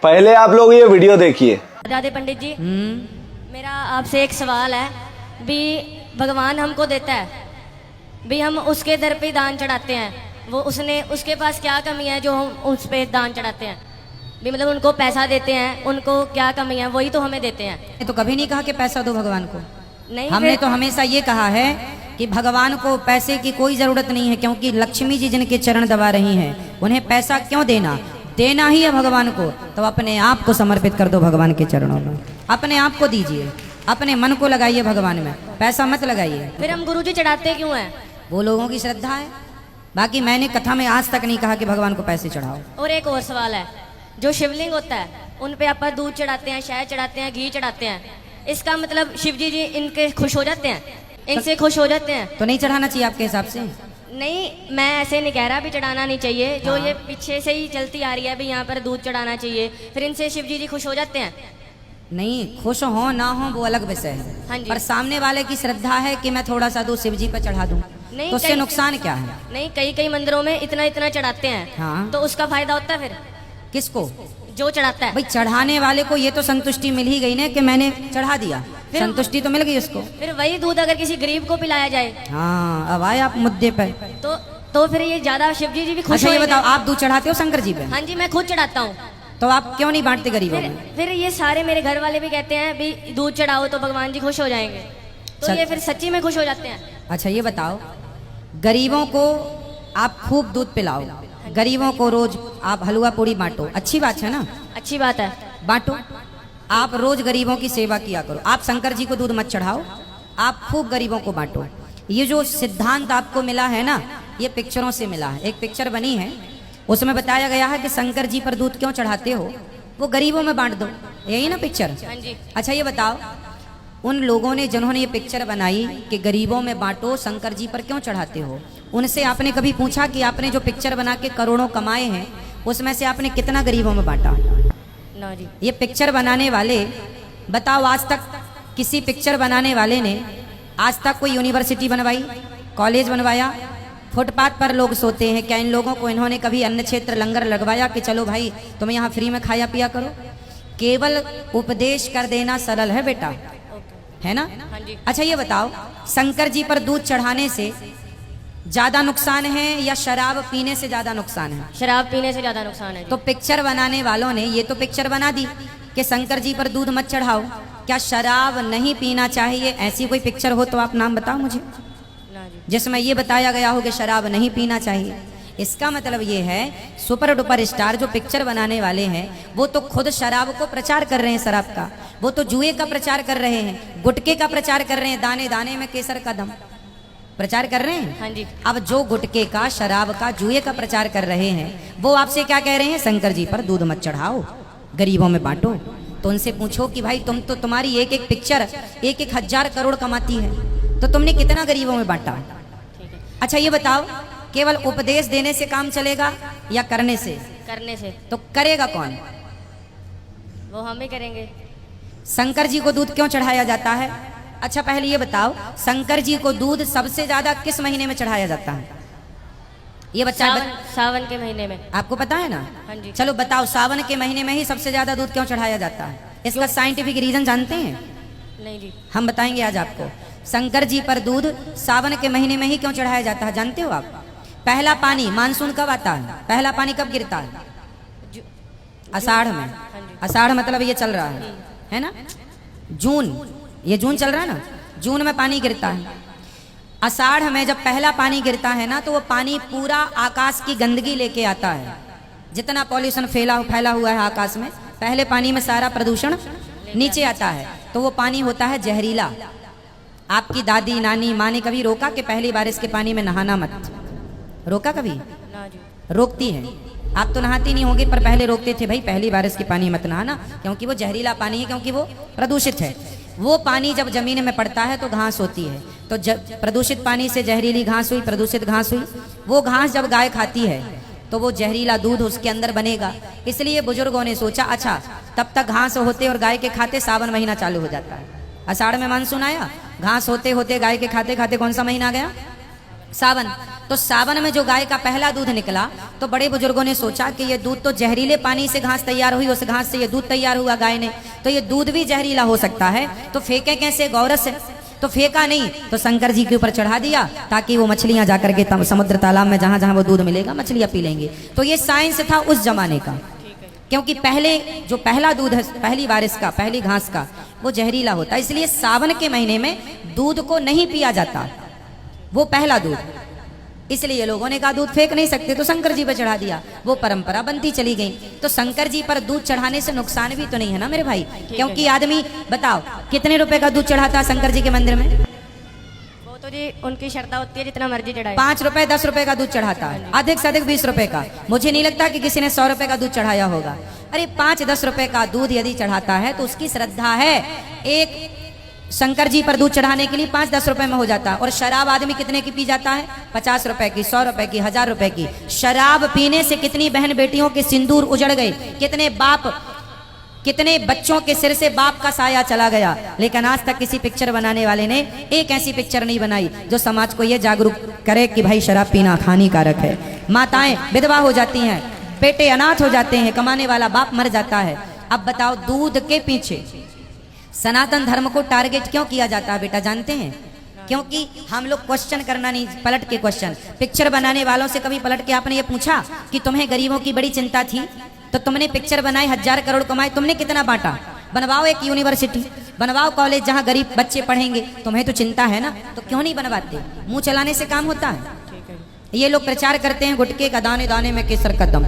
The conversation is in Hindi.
पहले आप लोग ये वीडियो देखिए। दादे पंडित जी, मेरा आपसे एक सवाल है। भी भगवान हमको देता है, भी हम उसके दर पे दान चढ़ाते हैं, वो उसके पास क्या कमी है जो हम उस पे दान चढ़ाते हैं? भी मतलब उनको पैसा देते हैं, उनको क्या कमी है, वही तो हमें देते हैं। तो कभी नहीं कहा कि पैसा दो भगवान को। नहीं, हमने तो हमेशा ये कहा है कि भगवान को पैसे की कोई जरूरत नहीं है, क्योंकि लक्ष्मी जी जिनके चरण दबा रही हैं, उन्हें पैसा क्यों देना, देना ही है भगवान को। तो अपने आप को समर्पित कर दो भगवान के चरणों में, अपने आप को दीजिए, अपने मन को लगाइए भगवान में, पैसा मत लगाइए। फिर हम गुरुजी चढ़ाते क्यों हैं? वो लोगों की श्रद्धा है। बाकी मैंने कथा में आज तक नहीं कहा कि भगवान को पैसे चढ़ाओ। और एक और सवाल है, जो शिवलिंग होता है उन पे आप दूध चढ़ाते हैं, शहद चढ़ाते हैं, घी चढ़ाते हैं, इसका मतलब शिव जी इनके खुश हो जाते हैं, इनसे खुश हो जाते हैं? तो नहीं चढ़ाना चाहिए आपके हिसाब से? नहीं, मैं ऐसे नहीं कह रहा भी चढ़ाना नहीं चाहिए। जो ये पीछे से ही चलती आ रही है भी यहाँ पर दूध चढ़ाना चाहिए, फिर इनसे शिव जी खुश हो जाते हैं? नहीं, खुश हो ना हो वो अलग विषय है। हाँ जी। पर सामने वाले की श्रद्धा है कि मैं थोड़ा सा दूध शिव जी पर चढ़ा दूं, नहीं, तो उससे नुकसान क्या है? नहीं, कई कई मंदिरों में इतना इतना चढ़ाते हैं। हाँ। तो उसका फायदा होता है फिर किसको? जो चढ़ाता है। भाई चढ़ाने वाले को ये तो संतुष्टि मिल ही गई ना कि मैंने चढ़ा दिया, संतुष्टि तो मिल गई उसको। फिर वही दूध अगर किसी गरीब को पिलाया जाए, हाँ, अब आए आप मुद्दे पे। तो फिर ये ज्यादा शिव जी भी खुश अच्छा ये होंगे। बताओ, आप दूध चढ़ाते हो शंकर जी पे? हाँ जी, मैं खुद चढ़ाता हूँ। तो आप क्यों नहीं बांटते गरीबों में? फिर ये सारे मेरे घर वाले भी कहते हैं भी दूध चढ़ाओ तो भगवान जी खुश हो जाएंगे, तो ये फिर सच्ची में खुश हो जाते हैं? अच्छा ये बताओ, गरीबों को आप खूब दूध पिलाओ, गरीबों को रोज आप हलवा पूड़ी बांटो, अच्छी बात है ना? अच्छी बात है, बांटो। आप रोज गरीबों की सेवा किया करो। आप शंकर जी को दूध मत चढ़ाओ, आप खूब गरीबों को बांटो। ये जो सिद्धांत आपको मिला है ना, ये पिक्चरों से मिला है। एक पिक्चर बनी है, उसमें बताया गया है कि शंकर जी पर दूध क्यों चढ़ाते हो, वो गरीबों में बांट दो, यही ना पिक्चर? हाँ जी। अच्छा ये बताओ, उन लोगों ने जिन्होंने ये पिक्चर बनाई कि गरीबों में बांटो, शंकर जी पर क्यों चढ़ाते हो, उनसे आपने कभी पूछा कि आपने जो पिक्चर बना के करोड़ों कमाए हैं, उसमें से आपने कितना गरीबों में बांटा? ना जी। ये पिक्चर बनाने वाले, बताओ आज तक किसी पिक्चर बनाने वाले ने आज तक कोई यूनिवर्सिटी बनवाई, कॉलेज बनवाया? फुटपाथ पर लोग सोते हैं, क्या इन लोगों को इन्होंने कभी अन्न क्षेत्र लंगर लगवाया कि चलो भाई तुम यहाँ फ्री में खाया पिया करो? केवल उपदेश कर देना सरल है बेटा, है ना? हाँ जी। अच्छा ये बताओ, शंकर जी पर दूध चढ़ाने से ज्यादा नुकसान है या शराब पीने से ज्यादा नुकसान है? शराब पीने से ज्यादा नुकसान है जी। तो पिक्चर बनाने वालों ने ये तो पिक्चर बना दी कि शंकर जी पर दूध मत चढ़ाओ, क्या शराब नहीं पीना चाहिए? ऐसी कोई पिक्चर हो तो आप नाम बताओ मुझे, ना जी। जिसमें ये बताया गया हो कि शराब नहीं पीना चाहिए। इसका मतलब ये है, सुपर डुपर स्टार जो पिक्चर बनाने वाले हैं, वो तो खुद शराब को प्रचार कर रहे हैं, शराब का, वो तो जुए का प्रचार कर रहे हैं, गुटके का प्रचार कर रहे हैं, दाने दाने में केसर का दम प्रचार कर रहे हैं। हाँ जी। अब जो गुटके का, शराब का, जुए का प्रचार कर रहे हैं, वो आपसे क्या कह रहे हैं? शंकर जी पर दूध मत चढ़ाओ, गरीबों में बांटो। तो उनसे पूछो कि भाई तुम्हारी एक एक पिक्चर 1,000 करोड़ कमाती है, तो तुमने कितना गरीबों में बांटा? अच्छा ये बताओ, केवल उपदेश देने से काम चलेगा या करने से? करने से। तो करेगा कौन? वो हम ही करेंगे। शंकर जी को दूध क्यों चढ़ाया जाता है? अच्छा पहले ये बताओ, शंकर जी को दूध सबसे ज्यादा किस महीने में चढ़ाया जाता है? ये बच्चा सावन के महीने में। आपको पता है ना? हाँ जी। चलो बताओ, सावन के महीने में ही सबसे ज्यादा दूध क्यों चढ़ाया जाता है? इसका साइंटिफिक रीजन जानते हैं? नहीं जी। हम बताएंगे आज आपको। शंकर जी पर दूध सावन के महीने में ही क्यों चढ़ाया जाता है, जानते हो आप? पहला पानी मानसून कब आता है? पहला पानी कब गिरता है? आषाढ़ में। आषाढ़ मतलब ये चल रहा है ना? जून, ये जून चल रहा है ना, जून में पानी गिरता है। आषाढ़ में जब पहला पानी गिरता है ना, तो वो पानी पूरा आकाश की गंदगी लेके आता है। जितना पॉल्यूशन फैला हुआ है आकाश में, पहले पानी में सारा प्रदूषण नीचे आता है, तो वो पानी होता है जहरीला। आपकी दादी नानी माँ ने कभी रोका कि पहली बारिश के पानी में नहाना मत? रोका कभी? ना जी। रोकती है। आप तो नहाती नहीं होंगे, पर पहले रोकते थे, भाई पहली बारिश के पानी मत नहाना, क्योंकि वो जहरीला पानी है, क्योंकि वो प्रदूषित है। वो पानी जब जमीन में पड़ता है तो घास होती है, तो प्रदूषित पानी से जहरीली घास हुई, प्रदूषित घास हुई। वो घास जब गाय खाती है तो वो जहरीला दूध उसके अंदर बनेगा। इसलिए बुजुर्गों ने सोचा, अच्छा तब तक घास होते और गाय के खाते सावन महीना चालू हो जाता है। आषाढ़ में मानसून आया, घास होते होते गाय के खाते खाते कौन सा महीना आ गया? सावन। तो सावन में जो गाय का पहला दूध निकला तो बड़े बुजुर्गों ने सोचा कि ये दूध तो जहरीले पानी से घास तैयार हुई, उस घास से ये दूध तैयार हुआ गाय ने, तो ये दूध भी जहरीला हो सकता है, तो फेंके कैसे? गौरस है। तो फेंका नहीं, तो शंकर जी के ऊपर चढ़ा दिया ताकि वो मछलियां जाकर के समुद्र तालाब में जहां जहां वो दूध मिलेगा मछलियां पी लेंगी। तो ये साइंस था उस जमाने का, क्योंकि पहले जो पहला दूध है, पहली बारिश का, पहली घास का, वो जहरीला होता है, इसलिए सावन के महीने में दूध को नहीं पिया जाता, वो पहला दूध। इसलिए लोगों ने कहा दूध फेंक नहीं सकते, तो शंकर जी पर चढ़ा दिया, वो परंपरा बनती चली गई। तो शंकर जी पर दूध चढ़ाने से नुकसान भी तो नहीं है ना मेरे भाई, क्योंकि आदमी बताओ कितने रुपए का दूध चढ़ाता है शंकर जी के मंदिर में? वो तो जी उनकी श्रद्धा होती है, जितना मर्जी चढ़ाए। 5 रुपए 10 रुपए का दूध चढ़ाता है, अधिक से अधिक 20 रुपए का। मुझे नहीं लगता कि किसी ने 100 रुपए का दूध चढ़ाया होगा। अरे 5-10 रुपए का दूध यदि चढ़ाता है तो उसकी श्रद्धा है। एक शंकर जी पर दूध चढ़ाने के लिए 5-10 रुपए में हो जाता है। और शराब आदमी कितने की पी जाता है? 50 रुपए की, 100 रुपए की, 1000 रुपए की। शराब पीने से कितनी बहन बेटियों के सिंदूर उजड़ गए, कितने बाप, कितने बच्चों के सिर से बाप का साया चला गया। लेकिन आज तक किसी पिक्चर बनाने वाले ने एक ऐसी पिक्चर नहीं बनाई जो समाज को यह जागरूक करे कि भाई शराब पीना हानिकारक है। माताएं विधवा हो जाती हैं, बेटे अनाथ हो जाते हैं, कमाने वाला बाप मर जाता है। अब बताओ दूध के पीछे सनातन धर्म को टारगेट क्यों किया जाता है बेटा, जानते हैं? क्योंकि हम लोग क्वेश्चन करना नहीं, पलट के क्वेश्चन। पिक्चर बनाने वालों से कभी पलट के आपने ये पूछा कि तुम्हें गरीबों की बड़ी चिंता थी तो तुमने पिक्चर बनाई, 1000 करोड़ कमाए, तुमने कितना बांटा? बनवाओ एक यूनिवर्सिटी, बनवाओ कॉलेज जहां गरीब बच्चे पढ़ेंगे, तुम्हें तो चिंता है ना, तो क्यों नहीं बनवाते? मुंह चलाने से काम होता है? ये लोग प्रचार करते हैं गुटके का दाने दाने में केसर कदम,